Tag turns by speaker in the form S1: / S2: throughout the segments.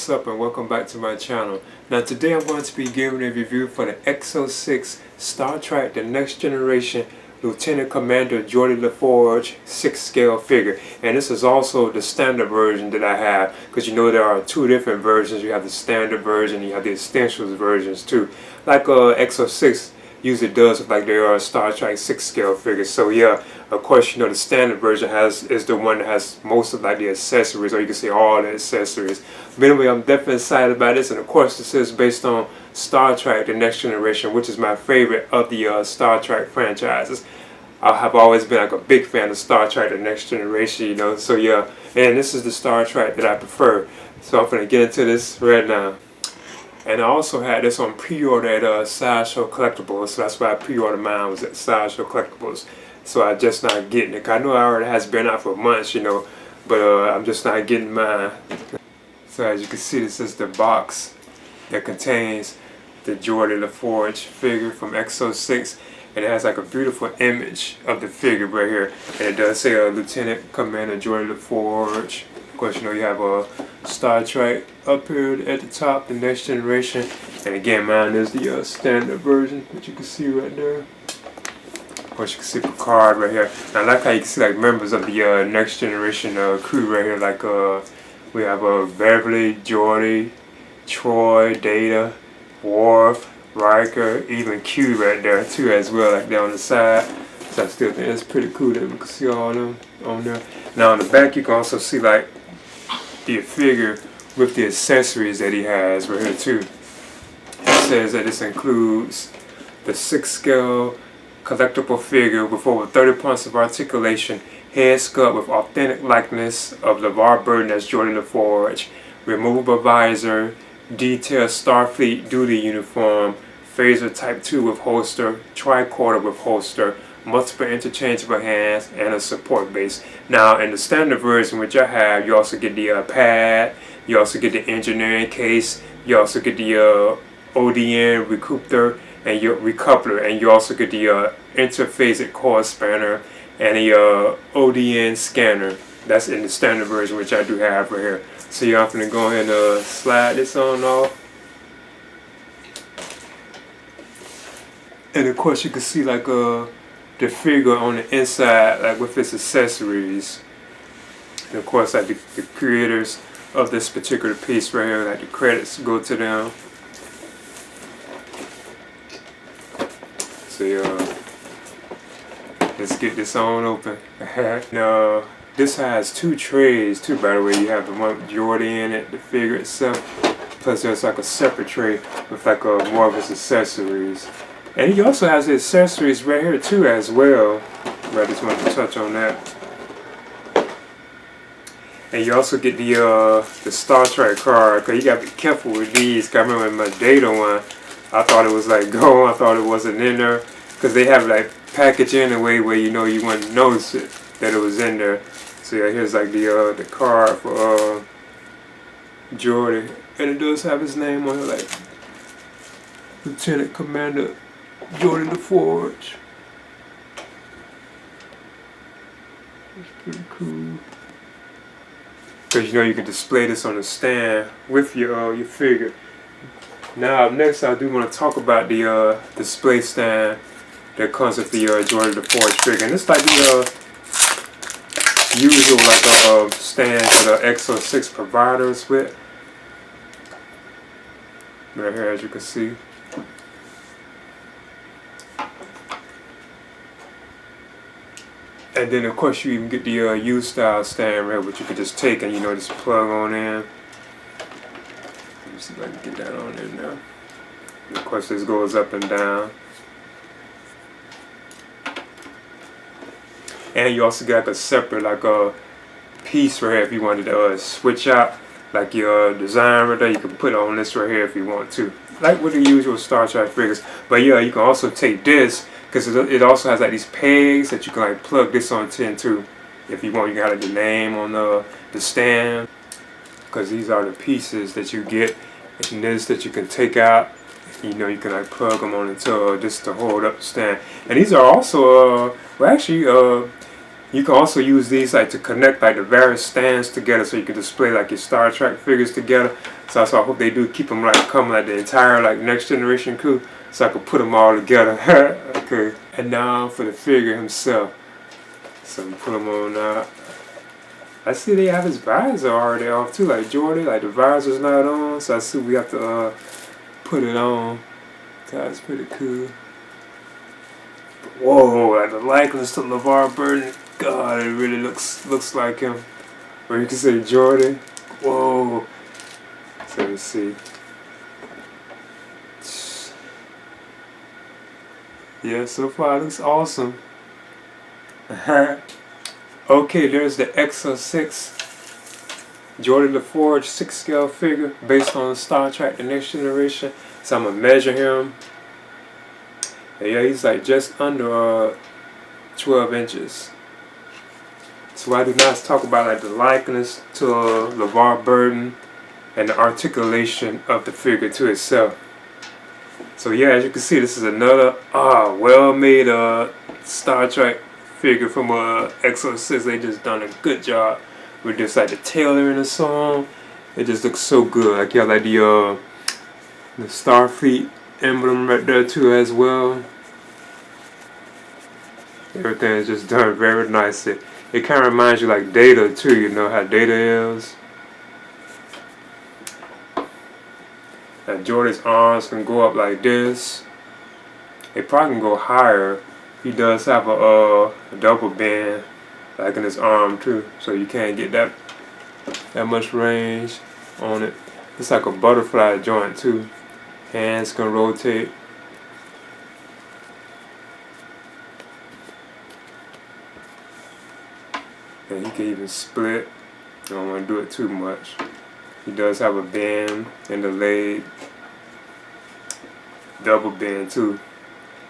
S1: what's up and welcome back to my channel. Now today I'm going to be giving a review for the EXO-6 Star Trek The Next Generation Lieutenant Commander Geordi La Forge 6 scale figure. And this is also the standard version that I have, because you know there are two different versions. You have the standard version, you have the essentials versions too. Like EXO-6 usually does with like their Star Trek 6 scale figures. So yeah, of course, you know, the standard version is the one that has most of like the accessories, or you can say all the accessories. But anyway, I'm definitely excited about this, and of course this is based on Star Trek The Next Generation, which is my favorite of the Star Trek franchises. I have always been like a big fan of Star Trek The Next Generation, you know, so yeah, and this is the Star Trek that I prefer. So I'm gonna get into this right now. And I also had this on pre-order at Sideshow Collectibles, so that's why I pre-ordered mine, was at Sideshow Collectibles. So I'm just not getting it. I know it already has been out for months, you know, but I'm just not getting mine. So as you can see, this is the box that contains the Geordi La Forge figure from EXO-6, and it has like a beautiful image of the figure right here. And it does say Lieutenant Commander Geordi La Forge. Of course, you know, you have a Star Trek up here at the top, The Next Generation. And again, mine is the standard version that you can see right there. Of course, you can see Picard right here. And I like how you can see like members of the Next Generation crew right here. Like we have Beverly, Geordi, Troy, Data, Worf, Riker, even Q right there too as well, like there on the side. So I still think it's pretty cool that we can see all of them on there. Now on the back you can also see like the figure with the accessories that he has right here too. It says that this includes the 6 scale collectible figure with over 30 points of articulation, head sculpt with authentic likeness of LeVar Burton as Geordi La Forge, removable visor, detailed Starfleet duty uniform, phaser type 2 with holster, tricorder with holster, multiple interchangeable hands, and a support base. Now in the standard version which I have, you also get the pad, you also get the engineering case, you also get the ODN recoupler and your recoupler, and you also get the interphasic core spanner and the ODN scanner. That's in the standard version which I do have right here. So you're going to go ahead and slide this on off. And of course you can see like the figure on the inside, like with its accessories. And of course like the creators of this particular piece right here, like the credits go to them. So let's get this on open. Now this has 2 trays too, by the way. You have the one with Geordi in it, the figure itself, plus there's like a separate tray with like more of his accessories. And he also has the accessories right here too as well. I just want to touch on that. And you also get the Star Trek card, because you got to be careful with these. Cause I remember in my Data one, I thought it was like gone, I thought it wasn't in there, because they have like packaging in a way where you know you wouldn't notice it, that it was in there. So yeah, here's like the card for Geordi, and it does have his name on it, like Lieutenant Commander Geordi La Forge. It's pretty cool. Because you know you can display this on the stand with your figure. Now up next I do want to talk about the display stand that comes with the Geordi La Forge figure. And it's like the usual like stand that EXO-6 providers with. Right here, as you can see. And then of course you even get the U-style stand rail, which you can just take and you know just plug on in. Let me see if I can get that on in now. And of course this goes up and down. And you also got a separate like a piece right here if you wanted to switch out like your design right there. You can put it on this right here if you want to, like with the usual Star Trek figures. But yeah, you can also take this, because it also has like these pegs that you can like plug this onto into if you want. You got like the name on the stand, because these are the pieces that you get, and this that you can take out. You know, you can like plug them on into just to hold up the stand. And these are also well actually you You can also use these like to connect like the various stands together, so you can display like your Star Trek figures together. So I hope they do keep them like coming like the entire like Next Generation crew, so I can put them all together. Okay, and now for the figure himself. So put him on now. I see they have his visor already off too, like Geordi, like the visor's not on, so I see we have to put it on. That's pretty cool. Whoa, like the likeness to LeVar Burton, God, it really looks like him. Or you can say Geordi. Whoa. So let me see. Yeah, so far it looks awesome. Okay, there's the EXO-6 Geodi La Forge 6 scale figure based on Star Trek The Next Generation. So I'm gonna measure him. And yeah, he's like just under 12 inches. So I do not talk about like the likeness to LeVar Burton and the articulation of the figure to itself. So yeah, as you can see, this is another well-made Star Trek figure from EXO-6. They just done a good job with just like the tailoring and so on. It just looks so good. Like you have like the Starfleet emblem right there too as well. Everything is just done very nicely. It kind of reminds you like Data too. You know how Data is. Now Geordi's arms can go up like this. They probably can go higher. He does have a double bend like in his arm too, so you can't get that much range on it. It's like a butterfly joint too. Hands can rotate. And he can even split. I don't want to do it too much. He does have a bend in the leg. Double bend too.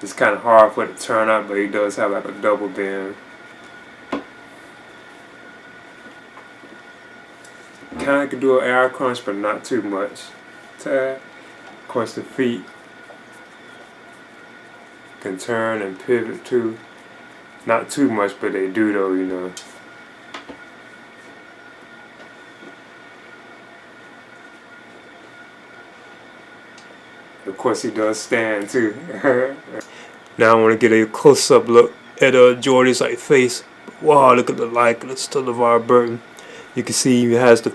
S1: It's kind of hard for it to turn out, but he does have like a double bend. Kind of could do an air crunch, but not too much. Of course, the feet can turn and pivot too. Not too much, but they do though, you know. Of course, he does stand too. Now I want to get a close-up look at Geordi's like face. Wow, look at the likeness to LeVar Burton. You can see he has the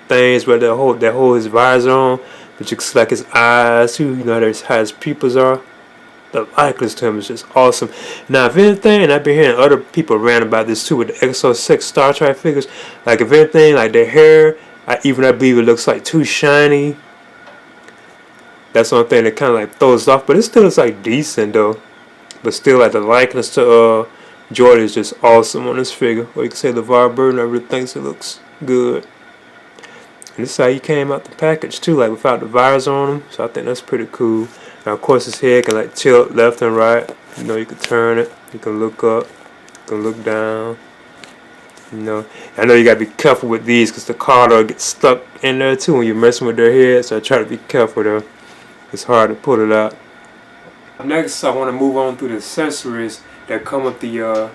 S1: things where that hold his visor on, but you can see like his eyes too. You know how his pupils are. The likeness to him is just awesome. Now, if anything, and I've been hearing other people rant about this too with the EXO-6 Star Trek figures. Like if anything, like their hair, I believe it looks like too shiny. That's one thing that kind of like throws it off, but it still is like decent though. But still, like the likeness to Geordi is just awesome on this figure. Or you can say LeVar Burton, I really thinks it looks good. And this is how he came out the package too, like without the visor on him. So I think that's pretty cool. Now of course his head can like tilt left and right. You know, you can turn it, you can look up, you can look down. You know, I know you gotta be careful with these because the card will get stuck in there too when you're messing with their head. So I try to be careful though. It's hard to pull it out. Next, I want to move on through the accessories that come with the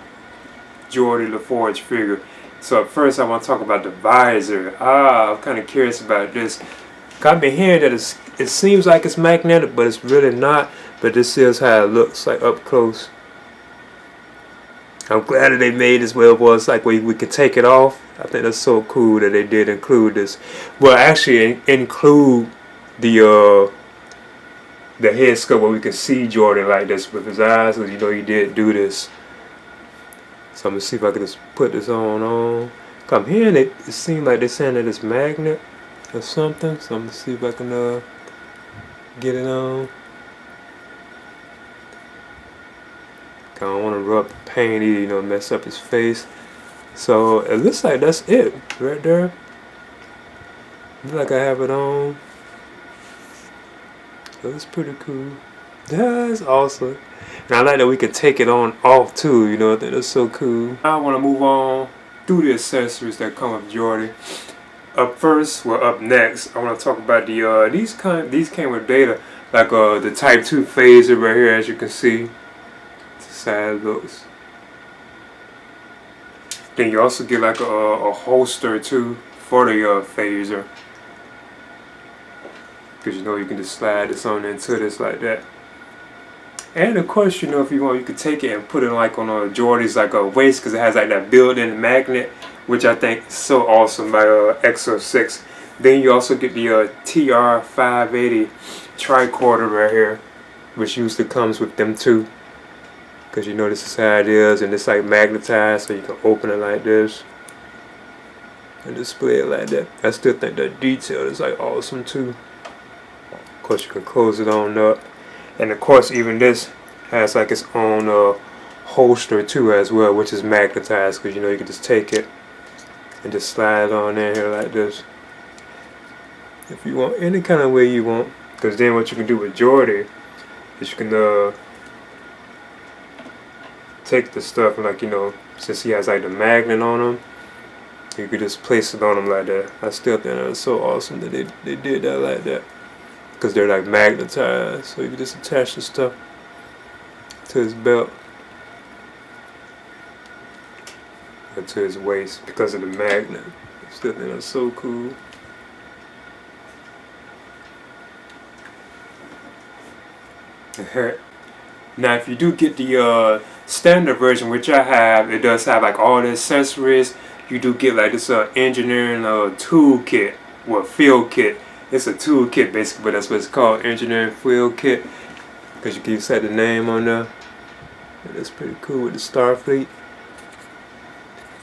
S1: Geodi La Forge figure. So at first, I want to talk about the visor. I'm kind of curious about this. I've been hearing that it seems like it's magnetic, but it's really not. But this is how it looks like up close. I'm glad that they made this where it was like we could take it off. I think that's so cool that they did include this. Well, actually include the head sculpt where we can see Geordi like this with his eyes, because you know he did do this. So I'm gonna see if I can just put this on. I'm hearing it seems like they're saying that it's magnet or something. So I'm gonna see if I can get it on. I don't want to rub the paint either, you know, mess up his face. So it looks like that's it right there. Looks like I have it on. That's pretty cool. That's awesome. And I like that we can take it on off too, you know. I think that's so cool. I want to move on through the accessories that come with Geordi. Up next, I want to talk about the these came with Data, like the Type 2 phaser right here, as you can see. This is how it looks. Then you also get like a holster too for the phaser, because you know you can just slide this on into this like that. And of course, you know, if you want, you could take it and put it like on a Geordi's like a waist, because it has like that built-in magnet, which I think is so awesome by EXO-6. Then you also get the TR580 tricorder right here, which usually comes with them too, because you know this is how it is, and it's like magnetized, so you can open it like this and display it like that. I still think that detail is like awesome too. Of course, you can close it on up. And of course, even this has like its own holster too as well, which is magnetized, because you know you can just take it and just slide it on in here like this if you want, any kind of way you want. Because then what you can do with Geordi is you can take the stuff and, like, you know, since he has like the magnet on him, you could just place it on him like that. I still think that's so awesome that they did that like that, because they're like magnetized, so you can just attach the stuff to his belt or to his waist because of the magnet. I still think that's so cool. Now if you do get the standard version, which I have, it does have like all the accessories. You do get like this engineering tool kit, well, field kit. It's a tool kit basically, but that's what it's called, engineering field kit, because you can set the name on there. And that's pretty cool with the Starfleet.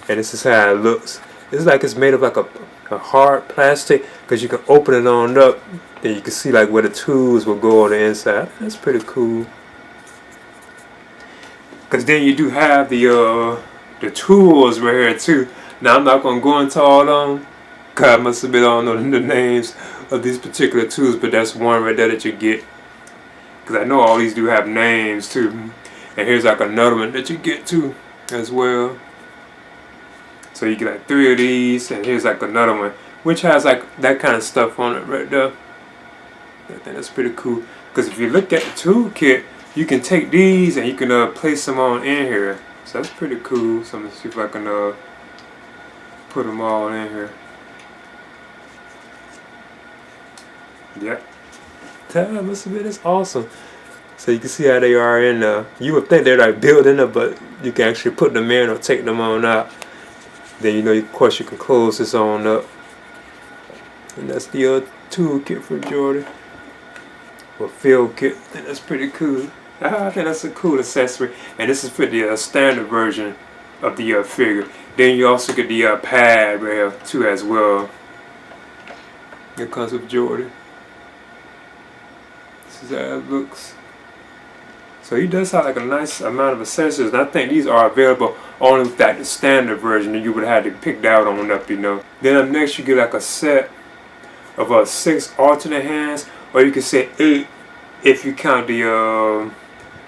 S1: And this is how it looks. It's like it's made of like a hard plastic, because you can open it on up, then you can see like where the tools will go on the inside. That's pretty cool. Because then you do have the tools right here too. Now I'm not gonna go into all of them, cause I must have been on the names of these particular tools, but that's one right there that you get. Because I know all these do have names too. And here's like another one that you get too as well. So you get like 3 of these, and here's like another one which has like that kind of stuff on it right there. I think that's pretty cool, because if you look at the toolkit, you can take these and you can place them on in here. So that's pretty cool. So I'm gonna see if I can put them all in here. Yep. That must have been, it's awesome. So you can see how they are in there. You would think they're like built in there, but you can actually put them in or take them on out. Then you know, of course, you can close this on up. And that's the toolkit for Geordi, or field kit. I think that's pretty cool. I think that's a cool accessory. And this is for the standard version of the figure. Then you also get the pad right here too as well. It comes with Geordi. This is how it looks. So he does have like a nice amount of accessories, and I think these are available only with that the standard version, and you would have to pick that one up, you know. Then up next you get like a set of 6 alternate hands, or you can say 8 if you count the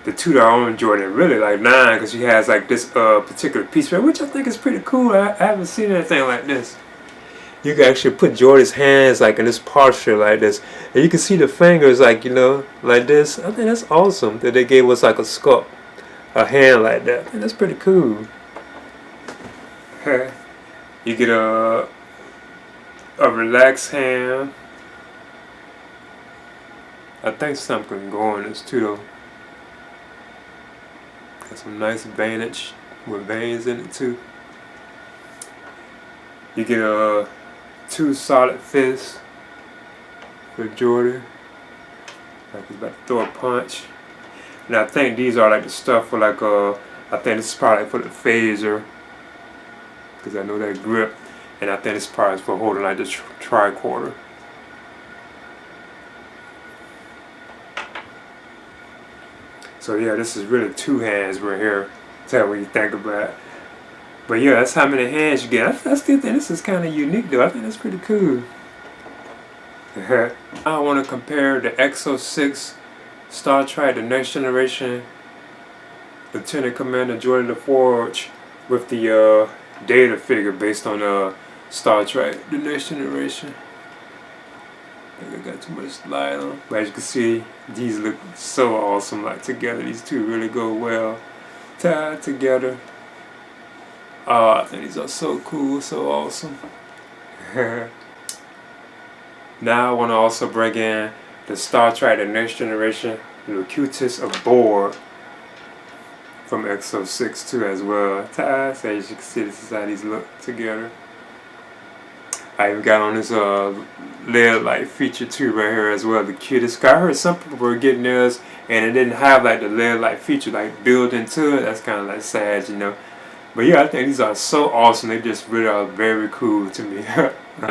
S1: 2 that are on Jordan. Really like 9, because she has like this particular piece, which I think is pretty cool. I haven't seen anything like this. You can actually put Geordi's hands like in this posture like this, and you can see the fingers like, you know, like this. I think that's awesome that they gave us like a sculpt, a hand like that. I think that's pretty cool. You get a relaxed hand. I think something can go on this too though. Got some nice bandage with veins in it too. You get 2 solid fists for Geordi, like he's about to throw a punch. And I think these are like the stuff for like I think this is probably for the phaser, because I know that grip. And I think this probably is for holding like the tricorder. So yeah, this is really 2 hands right here. Tell what you think about it. But yeah, that's how many hands you get. I still think this is kind of unique though. I think that's pretty cool. I want to compare the EXO-6 Star Trek The Next Generation Lieutenant Commander Geordi La Forge with the data figure based on Star Trek The Next Generation. I think I got too much light on. But as you can see, these look so awesome like together. These two really go well tied together. I think these are so cool, so awesome. Now I want to also bring in the Star Trek The Next Generation Locutus aboard from EXO-6 too as well. So as you can see, this is how these look together. I even got on this LED light feature too right here as well. The cutest. I heard some people were getting theirs and it didn't have like the LED light feature like built into it. That's kind of like sad, you know. But yeah, I think these are so awesome. They just really are very cool to me.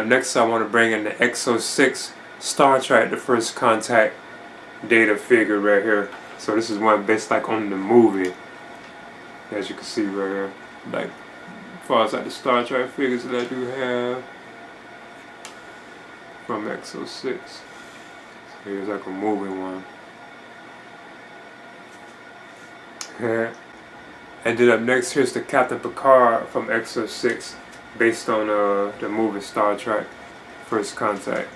S1: Next, I want to bring in the EXO-6 Star Trek: The First Contact data figure right here. So this is one based like on the movie, as you can see right here. Like, as far as like the Star Trek figures that I do have from EXO-6. Here's like a movie one. And then up next, here's the Captain Picard from EXO-6, based on the movie Star Trek: First Contact.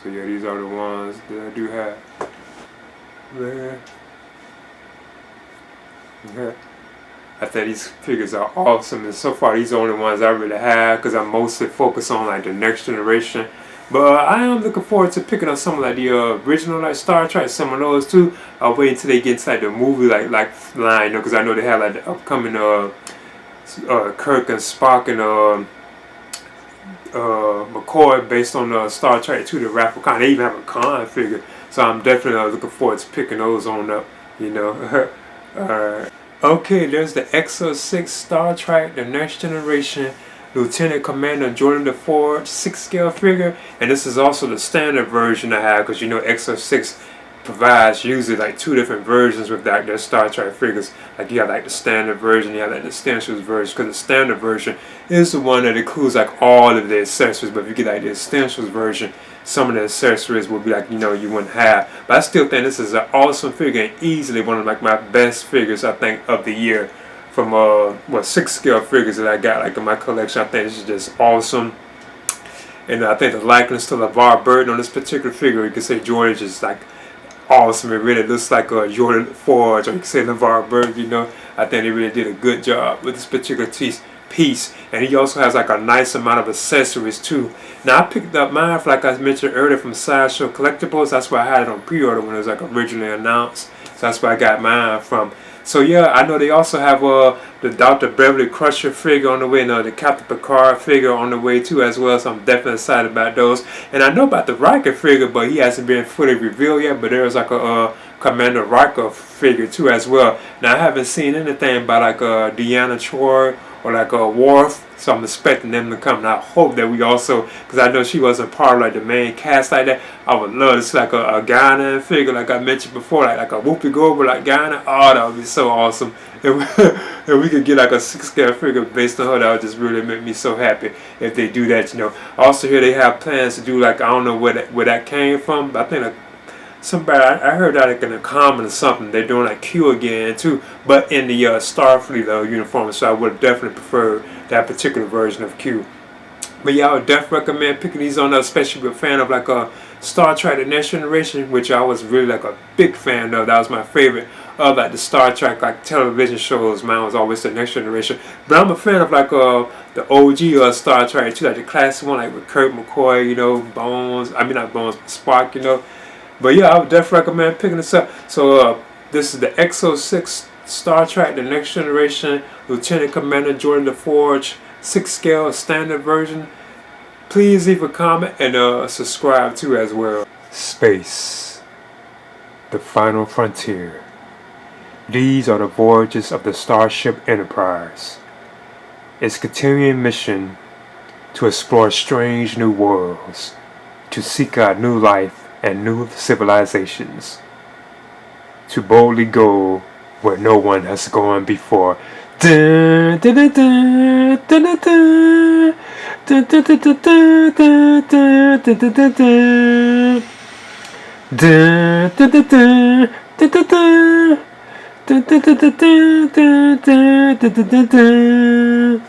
S1: So yeah, these are the ones that I do have. There. Yeah. I think these figures are awesome, and so far these are the only ones I really have because I'm mostly focused on like the next generation. But I am looking forward to picking up some of like the original like Star Trek, some of those too. I'll wait until they get into like the movie like line, you know, because I know they have like the upcoming Kirk and Spock and McCoy based on Star Trek 2, the Wrath of Khan. They even have a Khan figure, so I'm definitely looking forward to picking those on up, you know. Alright. Okay, there's the EXO-6 Star Trek: The Next Generation Lieutenant Commander Geordi La Forge 6-scale figure, and this is also the standard version I have because you know EXO-6 provides usually like 2 different versions with like their Star Trek figures. Like you have like the standard version, you have like the essentials version, because the standard version is the one that includes like all of the accessories, but if you get like the essentials version, some of the accessories will be like, you know, you wouldn't have. But I still think this is an awesome figure and easily one of like my best figures I think of the year from 6-scale figures that I got like in my collection. I think this is just awesome. And I think the likeness to LeVar Burton on this particular figure, you can say Geordi is just like awesome. It really looks like a Geodi La Forge, or you can say LeVar Burton, you know. I think they really did a good job with this particular piece. And he also has like a nice amount of accessories too. Now I picked up mine, like I mentioned earlier, from Sideshow Collectibles. That's where I had it on pre-order when it was like originally announced. So that's where I got mine from. So yeah, I know they also have the Dr. Beverly Crusher figure on the way, and the Captain Picard figure on the way too as well. So I'm definitely excited about those. And I know about the Riker figure, but he hasn't been fully revealed yet. But there's like a Commander Riker figure too as well. Now I haven't seen anything about like Deanna Troi or like a Worf, so I'm expecting them to come. And I hope that we also, because I know she wasn't part of like the main cast like that, I would love to see like a Ghana figure, like I mentioned before, like a Whoopi Goldberg like Ghana. Oh, that would be so awesome. If we could get like a 6-scale figure based on her, that would just really make me so happy if they do that, you know. Also here they have plans to do like, I don't know where that came from, but I think like somebody, I heard that like in a comment or something, they're doing like Q again too, but in the Starfleet uniform, so I would definitely prefer that particular version of Q. But yeah, I would definitely recommend picking these on up, especially if you're a fan of like Star Trek: The Next Generation, which I was really like a big fan of. That was my favorite of like the Star Trek like television shows. Mine was always The Next Generation. But I'm a fan of like the OG Star Trek too, like the classic one, like with Kirk, McCoy, you know, Bones. I mean not Bones, but Spock, you know. But yeah, I would definitely recommend picking this up. So this is the EXO-6 Star Trek: The Next Generation Lieutenant Commander Geordi La Forge 6-scale standard version. Please leave a comment and subscribe too as well. Space, the final frontier. These are the voyages of the Starship Enterprise. Its continuing mission to explore strange new worlds, to seek out new life and new civilizations, to boldly go where no one has gone before. Dun, dun, dun, dun, dun, dun, dun. Dun, dun, dun, dun, dun, dun, dun, dun, dun, dun, dun. Dun, dun, dun, dun, dun, dun, dun. Dun, dun, dun, dun, dun, dun, dun, dun, dun, dun.